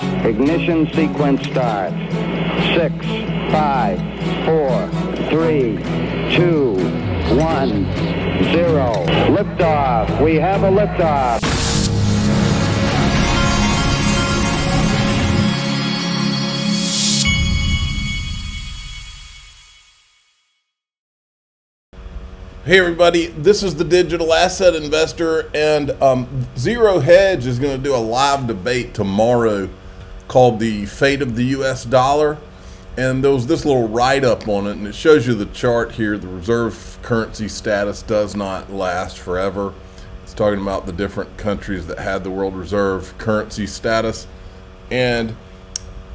Ignition sequence starts. 6, 5, 4, 3, 2, 1, 0. Liftoff. We have a liftoff. Hey everybody, this is the Digital Asset Investor, and Zero Hedge is going to do a live debate tomorrow called The Fate of the US Dollar, and there was this little write-up on it, and it shows you the chart here. The reserve currency status does not last forever. It's talking about the different countries that had the world reserve currency status, and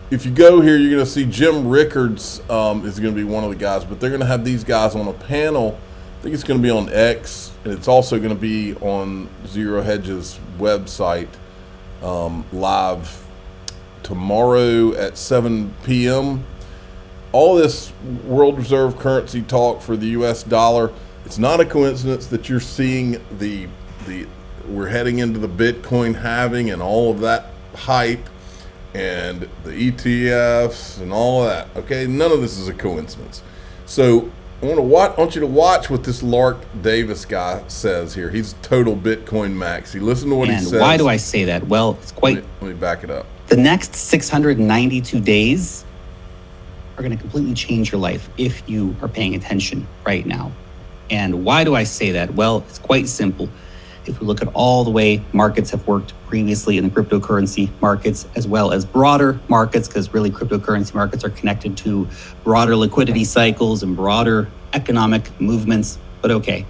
if you go here, you're going to see Jim Rickards is going to be one of the guys, but they're going to have these guys on a panel. I think it's going to be on X, and it's also going to be on Zero Hedge's website live tomorrow at 7 p.m. All this world reserve currency talk for the U.S. dollar, it's not a coincidence that you're seeing we're heading into the Bitcoin halving and all of that hype and the ETFs and all of that. Okay, none of this is a coincidence. So I want you to watch what this Lark Davis guy says here. He's total Bitcoin maxi. Listen to what he says. And why do I say that? Well, it's quite... Let me back it up. The next 692 days are going to completely change your life if you are paying attention right now. And why do I say that? Well, it's quite simple. If we look at all the way markets have worked previously in the cryptocurrency markets, as well as broader markets, because really cryptocurrency markets are connected to broader liquidity cycles and broader economic movements. But okay,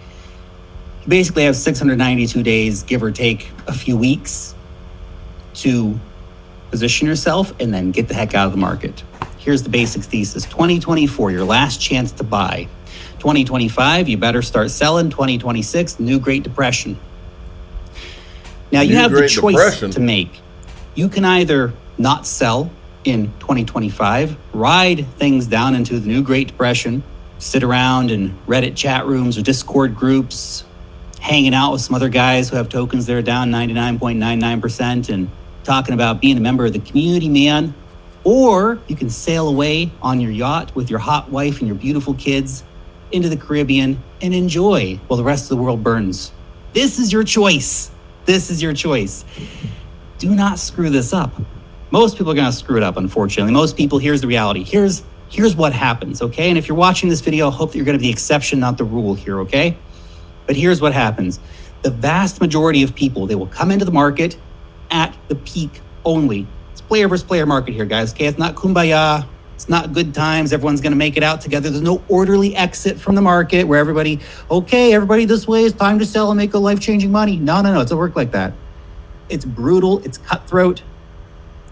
you basically have 692 days, give or take a few weeks, to position yourself and then get the heck out of the market. Here's the basic thesis. 2024, your last chance to buy. 2025, you better start selling. 2026, new Great Depression. Now you have the choice to make. You can either not sell in 2025, ride things down into the new Great Depression, sit around in Reddit chat rooms or Discord groups, hanging out with some other guys who have tokens that are down 99.99% and talking about being a member of the community, man. Or you can sail away on your yacht with your hot wife and your beautiful kids into the Caribbean and enjoy while the rest of the world burns. This is your choice. This is your choice. Do not screw this up. Most people are going to screw it up, unfortunately. Most people, here's the reality. Here's what happens, okay? And if you're watching this video, I hope that you're going to be the exception, not the rule here, okay? But here's what happens. The vast majority of people, they will come into the market at the peak only. It's player versus player market here, guys, okay? It's not kumbaya. It's not good times. Everyone's going to make it out together. There's no orderly exit from the market where everybody this way, it's time to sell and make a life-changing money. No. It doesn't work like that. It's brutal. It's cutthroat.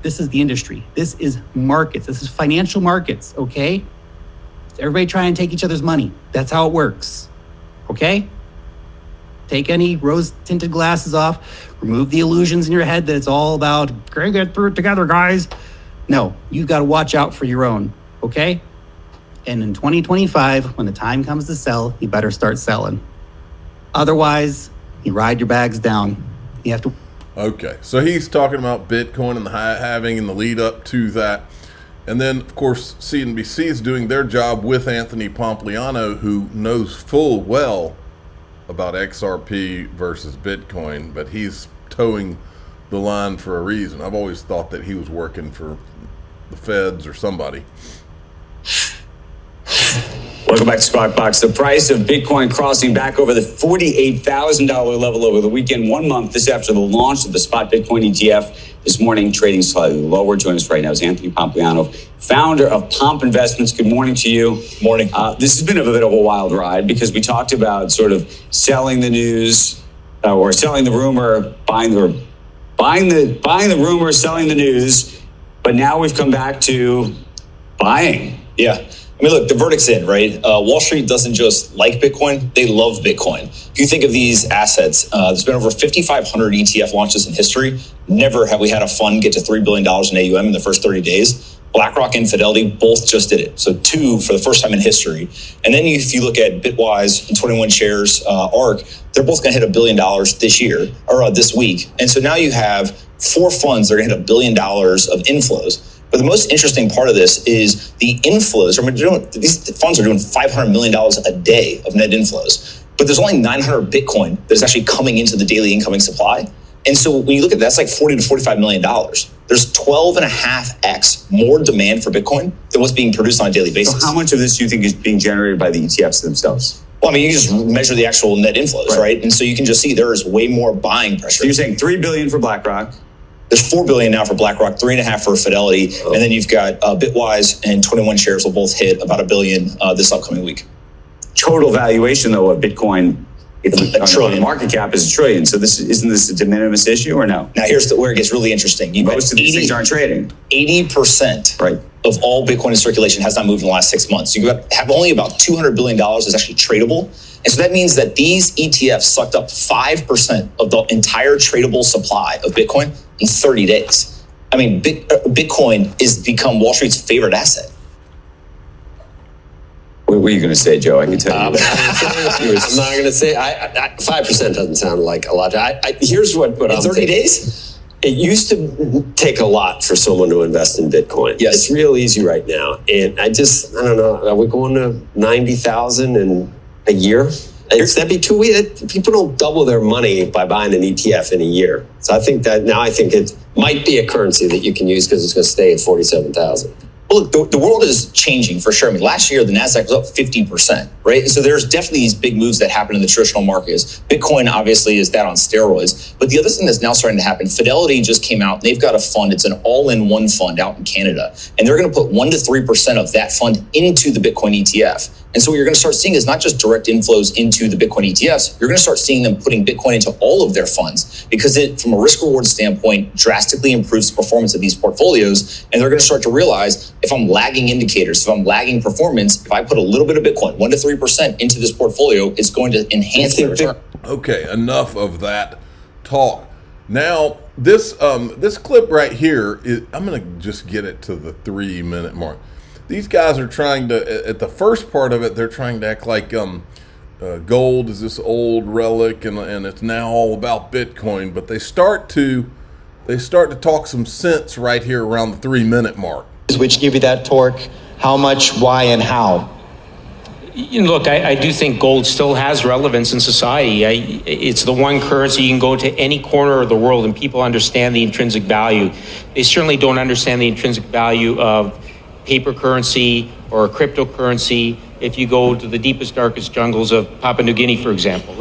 This is the industry. This is markets. This is financial markets, okay? Everybody try and take each other's money. That's how it works, okay? Take any rose-tinted glasses off. Remove the illusions in your head that it's all about, get through it together, guys. No, you've got to watch out for your own, okay? And in 2025, when the time comes to sell, you better start selling. Otherwise, you ride your bags down. You have to... Okay, so he's talking about Bitcoin and the halving and the lead up to that. And then, of course, CNBC is doing their job with Anthony Pompliano, who knows full well about XRP versus Bitcoin, but he's towing the line for a reason. I've always thought that he was working for the feds or somebody. Welcome back to Squawk Box. The price of Bitcoin crossing back over the $48,000 level over the weekend, 1 month this after the launch of the spot Bitcoin ETF. This morning, trading slightly lower. Joining us right now is Anthony Pompliano, founder of Pomp Investments. Good morning to you. Morning. This has been a bit of a wild ride because we talked about sort of selling the news or selling the rumor, buying the rumor, selling the news. But now we've come back to buying. Yeah. I mean, look, the verdict's in, right? Wall Street doesn't just like Bitcoin, they love Bitcoin. If you think of these assets, there's been over 5,500 ETF launches in history. Never have we had a fund get to $3 billion in AUM in the first 30 days. BlackRock and Fidelity both just did it. So two for the first time in history. And then if you look at Bitwise and 21 Shares, ARK, they're both going to hit $1 billion this year or this week. And so now you have 4 funds that are going to hit $1 billion of inflows. But the most interesting part of this is the inflows. These funds are doing $500 million a day of net inflows, but there's only 900 Bitcoin that is actually coming into the daily incoming supply. And so when you look at that, that's like $40 to $45 million. There's 12.5x more demand for Bitcoin than what's being produced on a daily basis. So how much of this do you think is being generated by the ETFs themselves? Well, I mean, you just measure the actual net inflows, right? And so you can just see there is way more buying pressure. So you're saying $3 billion for BlackRock. There's $4 billion now for BlackRock, 3.5 for Fidelity, and then you've got Bitwise and 21 Shares will both hit about $1 billion this upcoming week. Total valuation though of Bitcoin, $1 trillion. The market cap is $1 trillion. So isn't this a de minimis issue or no? Now here's where it gets really interesting. Most of these things aren't trading. 80% right. of all Bitcoin in circulation has not moved in the last 6 months. You have only about $200 billion is actually tradable. And so that means that these ETFs sucked up 5% of the entire tradable supply of Bitcoin in 30 days. I mean, Bitcoin has become Wall Street's favorite asset. What were you going to say, Joe? I can tell you. I'm not going to say. 5% doesn't sound like a lot. Here's what I'm 30 days? It used to take a lot for someone to invest in Bitcoin. Yes. It's real easy right now. And I don't know, are we going to 90,000 in a year? That'd be too weird. People don't double their money by buying an ETF in a year. So I think it might be a currency that you can use because it's going to stay at 47,000. Well, look, the world is changing for sure. I mean, last year, the NASDAQ was up 50%, right? And so there's definitely these big moves that happen in the traditional markets. Bitcoin, obviously, is that on steroids. But the other thing that's now starting to happen, Fidelity just came out. They've got a fund. It's an all-in-one fund out in Canada. And they're going to put 1 to 3% of that fund into the Bitcoin ETF. And so what you're going to start seeing is not just direct inflows into the Bitcoin ETFs. You're going to start seeing them putting Bitcoin into all of their funds because it, from a risk-reward standpoint, drastically improves the performance of these portfolios. And they're going to start to realize if I'm lagging indicators, if I'm lagging performance, if I put a little bit of Bitcoin, 1 to 3% into this portfolio, it's going to enhance their return. Okay, enough of that talk. Now, this clip right here, I'm going to just get it to the 3-minute mark. These guys are trying to, at the first part of it, they're trying to act like gold is this old relic and it's now all about Bitcoin. But they start to talk some sense right here around the 3-minute mark. Which give you that torque, how much, why, and how? Look, I do think gold still has relevance in society. It's the one currency you can go to any corner of the world and people understand the intrinsic value. They certainly don't understand the intrinsic value of paper currency or cryptocurrency. If you go to the deepest, darkest jungles of Papua New Guinea, for example,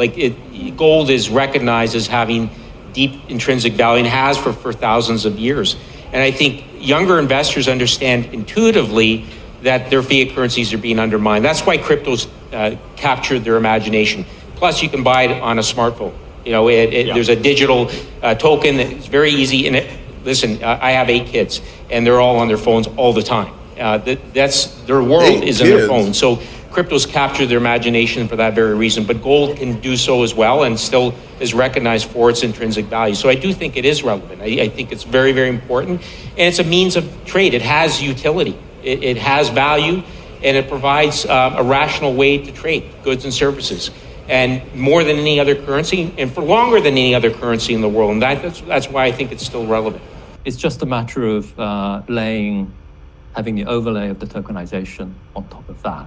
gold is recognized as having deep intrinsic value and has for thousands of years. And I think younger investors understand intuitively that their fiat currencies are being undermined. That's why cryptos captured their imagination. Plus, you can buy it on a smartphone. There's a digital token that's very easy. And listen, I have 8 kids, and they're all on their phones all the time. That's their world is in their phone. So cryptos capture their imagination for that very reason. But gold can do so as well, and still is recognized for its intrinsic value. So I do think it is relevant. I think it's very, very important, and it's a means of trade. It has utility. It has value, and it provides a rational way to trade goods and services, and more than any other currency, and for longer than any other currency in the world. And that's why I think it's still relevant. It's just a matter of having the overlay of the tokenization on top of that.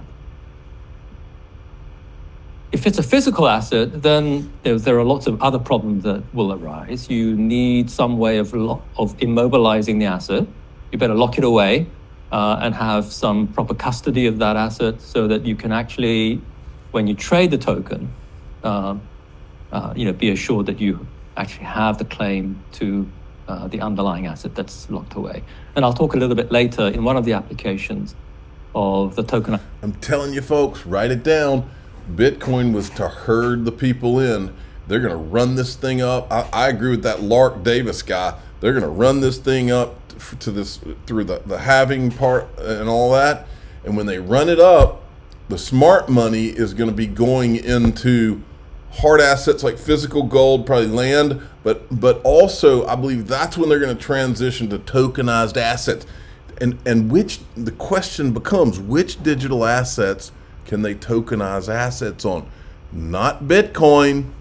If it's a physical asset, then there are lots of other problems that will arise. You need some way of immobilizing the asset. You better lock it away and have some proper custody of that asset so that you can actually, when you trade the token, be assured that you actually have the claim to the underlying asset that's locked away. And I'll talk a little bit later in one of the applications of the token. I'm telling you folks, write it down. Bitcoin was to herd the people in. They're going to run this thing up. I agree with that Lark Davis guy. They're going to run this thing up to this through the halving part and all that. And when they run it up, the smart money is going to be going into hard assets like physical gold, probably land, but also I believe that's when they're going to transition to tokenized assets. And the question becomes, which digital assets can they tokenize assets on? Not Bitcoin.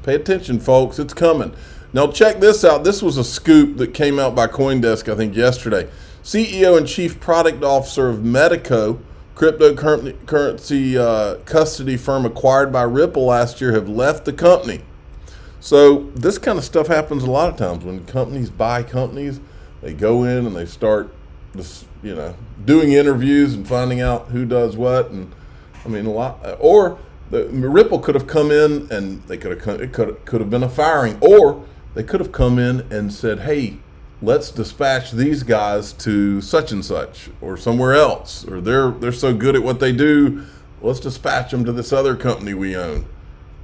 Pay attention, folks. It's coming. Now check this out. This was a scoop that came out by CoinDesk, I think, yesterday. CEO and Chief Product Officer of Medico, cryptocurrency custody firm acquired by Ripple last year, have left the company. So this kind of stuff happens a lot of times when companies buy companies. They go in and they start, doing interviews and finding out who does what. And I mean, a lot. Or Ripple could have come in and it could have been a firing, or they could have come in and said, "Hey, let's dispatch these guys to such and such or somewhere else, or they're so good at what they do, let's dispatch them to this other company we own."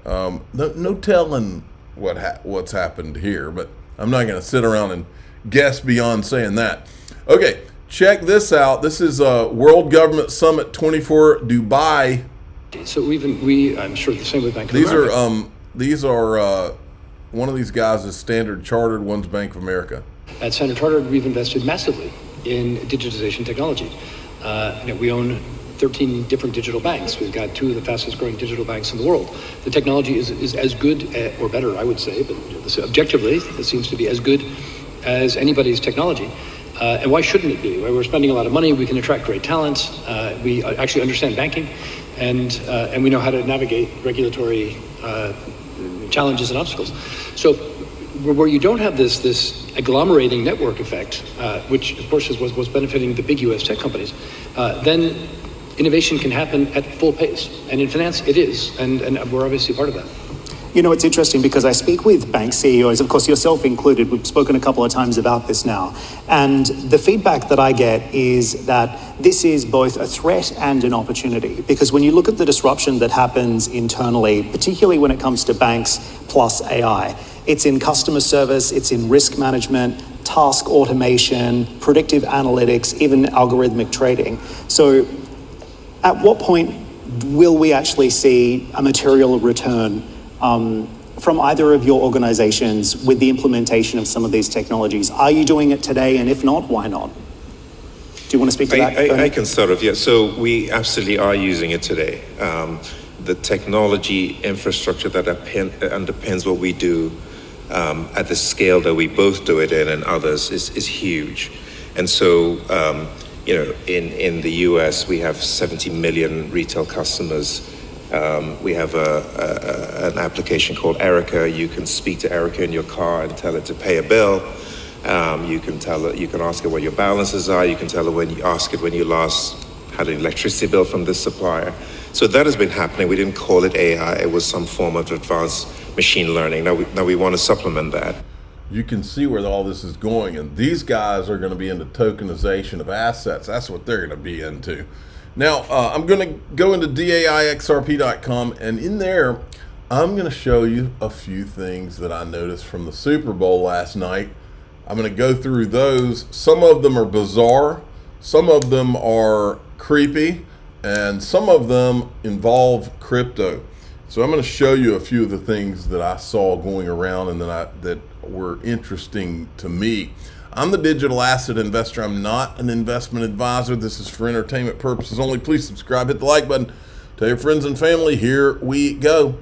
No telling what's happened here, but I'm not going to sit around and guess beyond saying that. Okay, check this out. This is World Government Summit 24 Dubai. So I'm sure the same with Bank of America. These are one of these guys is Standard Chartered, one's Bank of America. At Standard Chartered, we've invested massively in digitization technology. We own 13 different digital banks. We've got 2 of the fastest growing digital banks in the world. The technology is as good or better, I would say, but objectively, it seems to be as good as anybody's technology. And why shouldn't it be? We're spending a lot of money. We can attract great talent. We actually understand banking, and we know how to navigate regulatory challenges and obstacles. So where you don't have this agglomerating network effect, which of course was benefiting the big US tech companies, then innovation can happen at full pace. And in finance, it is. And we're obviously part of that. It's interesting because I speak with bank CEOs, of course yourself included. We've spoken a couple of times about this now. And the feedback that I get is that this is both a threat and an opportunity. Because when you look at the disruption that happens internally, particularly when it comes to banks plus AI, it's in customer service, it's in risk management, task automation, predictive analytics, even algorithmic trading. So at what point will we actually see a material return from either of your organizations with the implementation of some of these technologies? Are you doing it today? And if not, why not? Do you want to speak to that? I can sort of, yeah. So we absolutely are using it today. The technology infrastructure that underpins what we do at the scale that we both do it in and others is huge. And so, in the US, we have 70 million retail customers. We have an application called Erica. You can speak to Erica in your car and tell it to pay a bill. You can ask it what your balances are. You can tell it ask it when you last had an electricity bill from this supplier. So that has been happening. We didn't call it AI. It was some form of advanced machine learning. Now we want to supplement that. You can see where all this is going, and these guys are going to be into tokenization of assets. That's what they're going to be into. Now, I'm going to go into DAIXRP.com, and in there, I'm going to show you a few things that I noticed from the Super Bowl last night. I'm going to go through those. Some of them are bizarre, some of them are creepy, and some of them involve crypto. So I'm going to show you a few of the things that I saw going around and that were interesting to me. I'm the digital asset investor. I'm not an investment advisor. This is for entertainment purposes only. Please subscribe, hit the like button, tell your friends and family. Here we go.